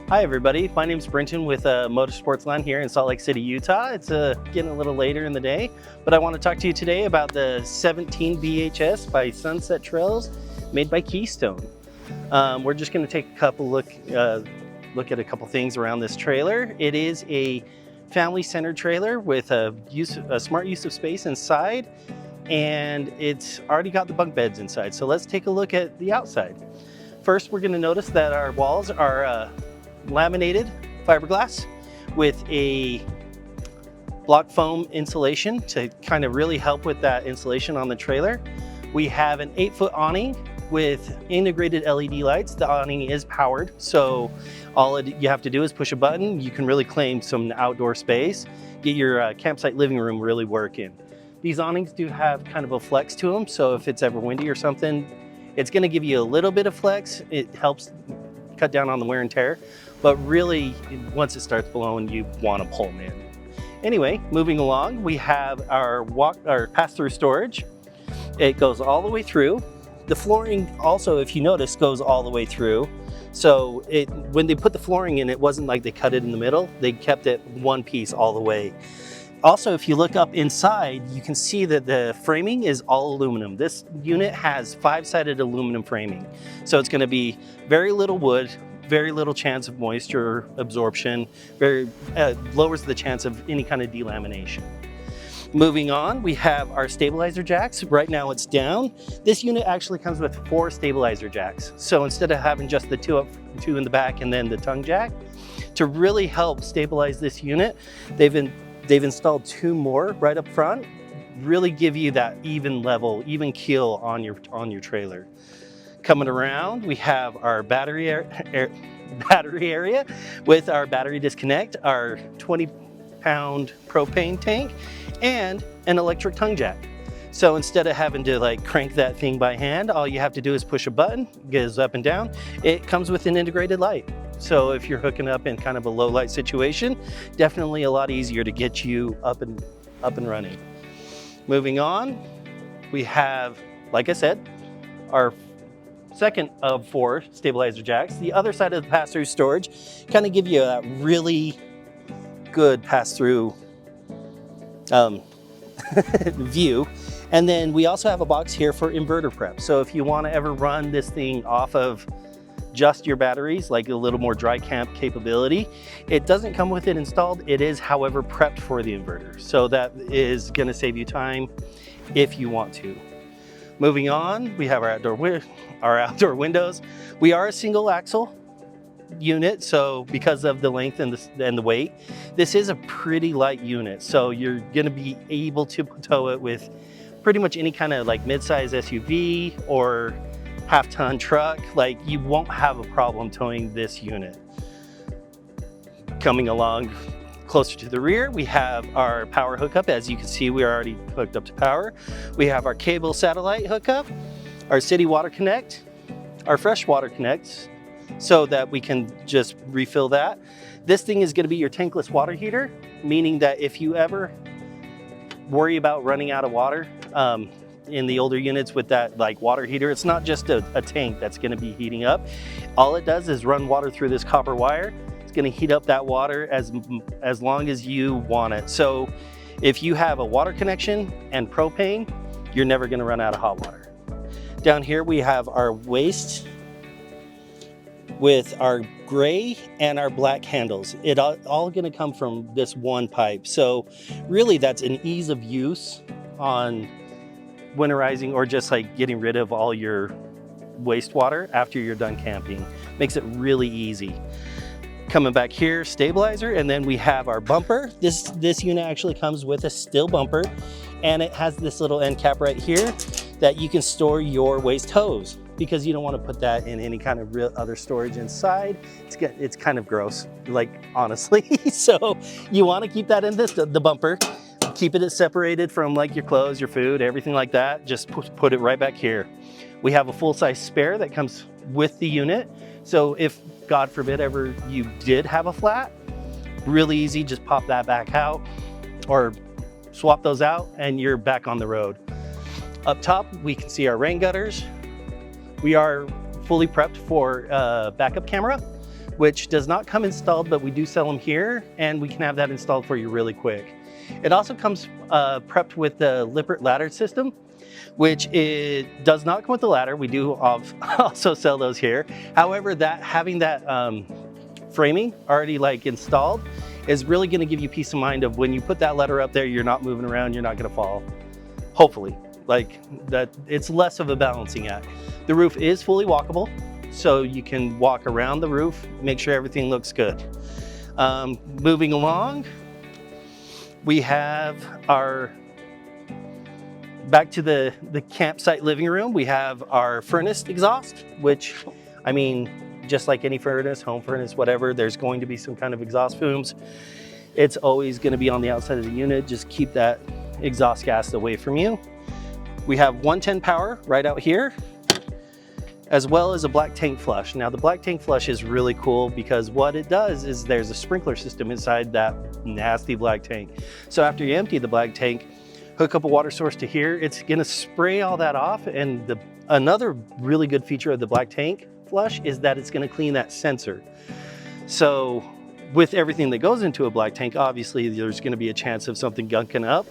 Hi everybody, my name is Brinton with Motor Sportsland here in Salt Lake City, Utah. It's getting a little later in the day, but I want to talk to you today about the 17 VHS by Sunset Trails made by Keystone. We're just going to take a couple look at a couple things around this trailer. It is a family-centered trailer with a smart use of space inside, and it's already got the bunk beds inside. So let's take a look at the outside. First, we're going to notice that our walls are laminated fiberglass with a block foam insulation to kind of really help with that insulation on the trailer. We have an 8-foot awning with integrated LED lights. The awning is powered, so all you have to do is push a button. You can really claim some outdoor space, get your campsite living room really working. These awnings do have kind of a flex to them, so if it's ever windy or something, it's going to give you a little bit of flex. It helps cut down on the wear and tear, but really once it starts blowing, you want to pull them in. Anyway, moving along, we have our pass-through storage. It goes all the way through. The flooring also, if you notice, goes all the way through. So when they put the flooring in, it wasn't like they cut it in the middle. They kept it one piece all the way. Also, if you look up inside, you can see that the framing is all aluminum. This unit has 5-sided aluminum framing. So it's going to be very little wood, very little chance of moisture absorption, lowers the chance of any kind of delamination. Moving on, we have our stabilizer jacks. Right now it's down. This unit actually comes with 4 stabilizer jacks. So instead of having just the 2 in the back and then the tongue jack, to really help stabilize this unit, they've installed 2 more right up front, really give you that even level, even keel on your trailer. Coming around, we have our battery area with our battery disconnect, our 20-pound propane tank, and an electric tongue jack. So instead of having to like crank that thing by hand, all you have to do is push a button, it goes up and down. It comes with an integrated light. So if you're hooking up in kind of a low light situation, definitely a lot easier to get you up and running. Moving on, we have, like I said, our second of 4 stabilizer jacks. The other side of the pass-through storage kind of give you a really good pass-through view. And then we also have a box here for inverter prep. So if you want to ever run this thing off of just your batteries, like a little more dry camp capability, it doesn't come with it installed. It is, however, prepped for the inverter. So that is going to save you time if you want to. Moving on, we have our outdoor windows. We are a single axle unit, so because of the length and the weight, this is a pretty light unit. So you're going to be able to tow it with pretty much any kind of like mid-size SUV or half-ton truck. Like, you won't have a problem towing this unit. Coming along closer to the rear, we have our power hookup. As you can see, we are already hooked up to power. We have our cable satellite hookup, our city water connect, our fresh water connect, so that we can just refill that. This thing is going to be your tankless water heater, meaning that if you ever worry about running out of water, in the older units with that like water heater, it's not just a tank that's going to be heating up. All it does is run water through this copper wire. It's going to heat up that water as long as you want it. So if you have a water connection and propane, you're never going to run out of hot water. Down here we have our waste with our gray and our black handles. It all going to come from this one pipe. So really that's an ease of use on winterizing or just like getting rid of all your wastewater after you're done camping. Makes it really easy. Coming back here, stabilizer, and then we have our bumper. This unit actually comes with a steel bumper, and it has this little end cap right here that you can store your waste hose, because you don't want to put that in any kind of real other storage inside. It's kind of gross, like, honestly. So you want to keep that in the bumper. Keep it separated from like your clothes, your food, everything like that. Just put it right back here. We have a full-size spare that comes with the unit. So if, God forbid, ever you did have a flat, really easy, just pop that back out or swap those out and you're back on the road. Up top, we can see our rain gutters. We are fully prepped for a backup camera. which does not come installed, but we do sell them here, and we can have that installed for you really quick. It also comes prepped with the Lippert ladder system, which it does not come with the ladder. We do also sell those here. However, having that framing already like installed is really going to give you peace of mind of when you put that ladder up there, you're not moving around, you're not going to fall. Hopefully, like that, it's less of a balancing act. The roof is fully walkable, so you can walk around the roof, make sure everything looks good. Moving along, we have back to the campsite living room. We have our furnace exhaust, which, I mean, just like any furnace, home furnace, whatever, there's going to be some kind of exhaust fumes. It's always going to be on the outside of the unit. Just keep that exhaust gas away from you. We have 110 power right out here, as well as a black tank flush. Now the black tank flush is really cool because what it does is there's a sprinkler system inside that nasty black tank. So after you empty the black tank, hook up a water source to here, it's gonna spray all that off. And another really good feature of the black tank flush is that it's gonna clean that sensor. So with everything that goes into a black tank, obviously there's gonna be a chance of something gunking up.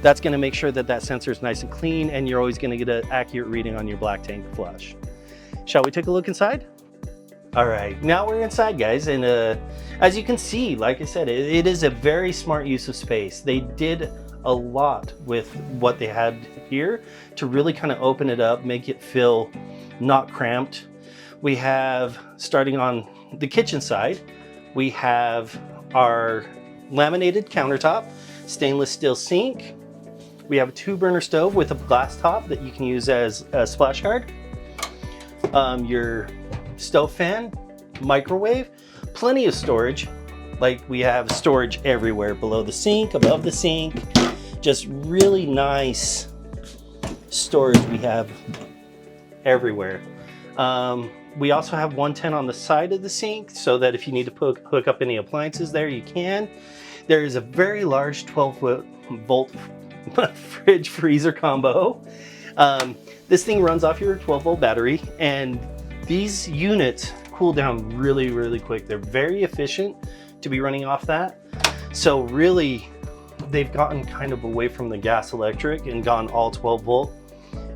That's gonna make sure that that sensor is nice and clean, and you're always gonna get an accurate reading on your black tank flush. Shall we take a look inside? All right, now we're inside, guys, and as you can see, like I said, it is a very smart use of space. They did a lot with what they had here to really kind of open it up, make it feel not cramped. We have, starting on the kitchen side, we have our laminated countertop, stainless steel sink. We have a 2-burner stove with a glass top that you can use as a splash guard. Your stove fan, microwave, plenty of storage. Like we have storage everywhere, below the sink, above the sink, just really nice storage we have everywhere. We also have 110 on the side of the sink so that if you need to hook up any appliances there, you can. There is a very large 12-volt fridge freezer combo. This thing runs off your 12-volt battery, and these units cool down really, really quick. They're very efficient to be running off that. So really, they've gotten kind of away from the gas electric and gone all 12-volt.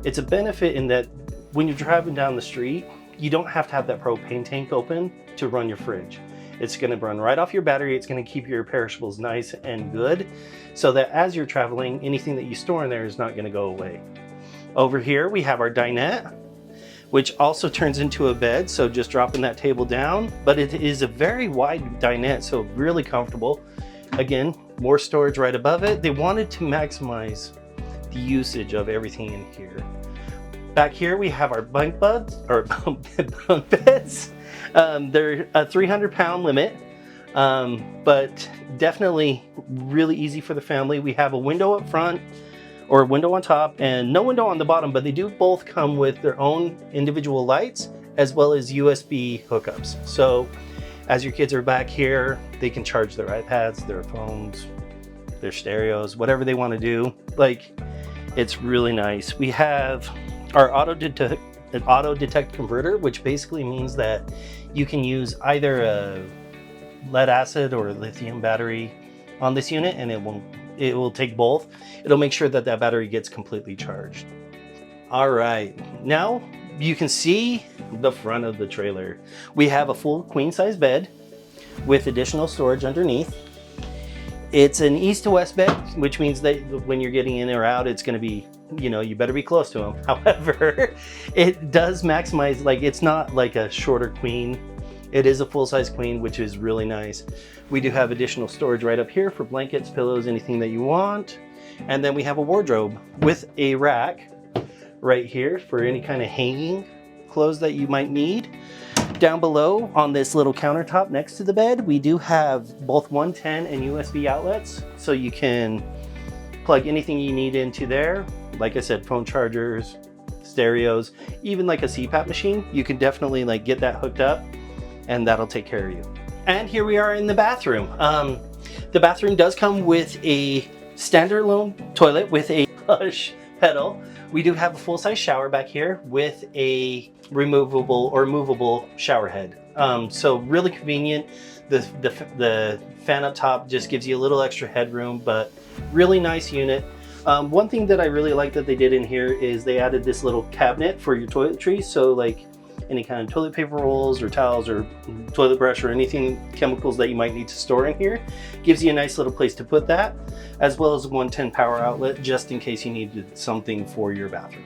It's a benefit in that when you're driving down the street, you don't have to have that propane tank open to run your fridge. It's going to run right off your battery. It's going to keep your perishables nice and good so that as you're traveling, anything that you store in there is not going to go away. Over here, we have our dinette, which also turns into a bed. So just dropping that table down, but it is a very wide dinette, so really comfortable. Again, more storage right above it. They wanted to maximize the usage of everything in here. Back here, we have our bunk beds, or bunk beds. They're a 300-pound limit, but definitely really easy for the family. We have a window up front, or a window on top, and no window on the bottom, but they do both come with their own individual lights as well as USB hookups. So as your kids are back here, they can charge their iPads, their phones, their stereos, whatever they want to do. Like, it's really nice. We have our auto detect converter, which basically means that you can use either a lead acid or a lithium battery on this unit, and it will take both. It'll make sure that that battery gets completely charged. All right, now you can see the front of the trailer. We have a full queen size bed with additional storage underneath. It's an east to west bed, which means that when you're getting in or out, it's going to be, you know, you better be close to them. However, it does maximize, like, it's not like a shorter queen. It is a full-size queen, which is really nice. We do have additional storage right up here for blankets, pillows, anything that you want. And then we have a wardrobe with a rack right here for any kind of hanging clothes that you might need. Down below on this little countertop next to the bed, we do have both 110 and USB outlets, so you can plug anything you need into there. Like I said, phone chargers, stereos, even like a CPAP machine. You can definitely like get that hooked up, and that'll take care of you. And here we are in the bathroom. The bathroom does come with a standalone toilet with a push pedal. We do have a full-size shower back here with a removable or movable shower head. So really convenient. The fan up top just gives you a little extra headroom, but really nice unit. One thing that I really like that they did in here is they added this little cabinet for your toiletries. So like any kind of toilet paper rolls or towels or toilet brush or anything, chemicals that you might need to store in here, gives you a nice little place to put that, as well as a 110 power outlet just in case you needed something for your bathroom.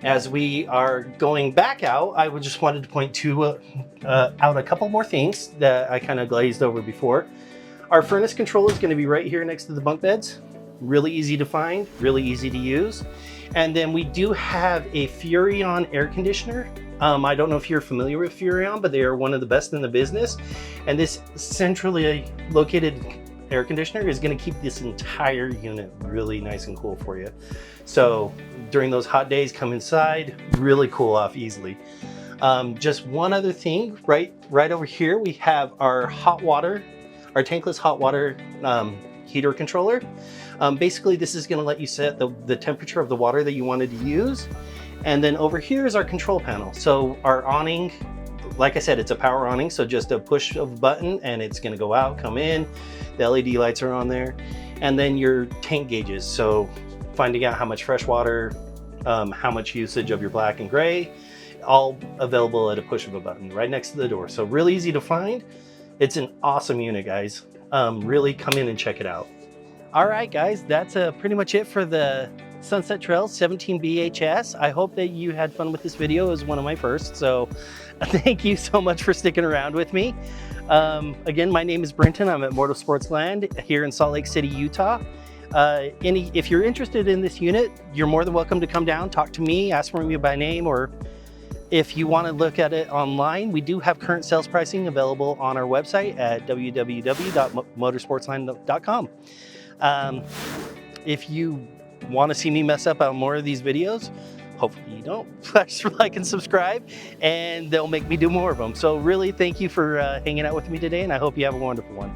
As we are going back out, I just wanted to point out a couple more things that I kind of glazed over before. Our furnace control is going to be right here next to the bunk beds. Really easy to find, really easy to use. And then we do have a Furrion air conditioner. I don't know if you're familiar with Furrion, but they are one of the best in the business. And this centrally located air conditioner is going to keep this entire unit really nice and cool for you. So during those hot days, come inside, really cool off easily. Just one other thing, right over here, we have our hot water, our tankless hot water heater controller. Basically, this is going to let you set the temperature of the water that you wanted to use. And then over here is our control panel. So our awning, like I said, it's a power awning, so just a push of a button and it's going to go out, come in. The LED lights are on there. And then your tank gauges, so finding out how much fresh water, how much usage of your black and gray, all available at a push of a button right next to the door. So really easy to find. It's an awesome unit, guys. Really come in and check it out. All right, guys, that's pretty much it for the Sunset Trails 17 BHS. I hope that you had fun with this video. It was one of my first, so thank you so much for sticking around with me. Again, my name is Brinton. I'm at Motor Sportsland here in Salt Lake City, Utah. If you're interested in this unit, you're more than welcome to come down, talk to me, ask for me by name, or if you want to look at it online, we do have current sales pricing available on our website at www.motorsportsland.com. If you want to see me mess up on more of these videos, hopefully you don't, please like and subscribe, and they'll make me do more of them. So really, thank you for hanging out with me today, and I hope you have a wonderful one.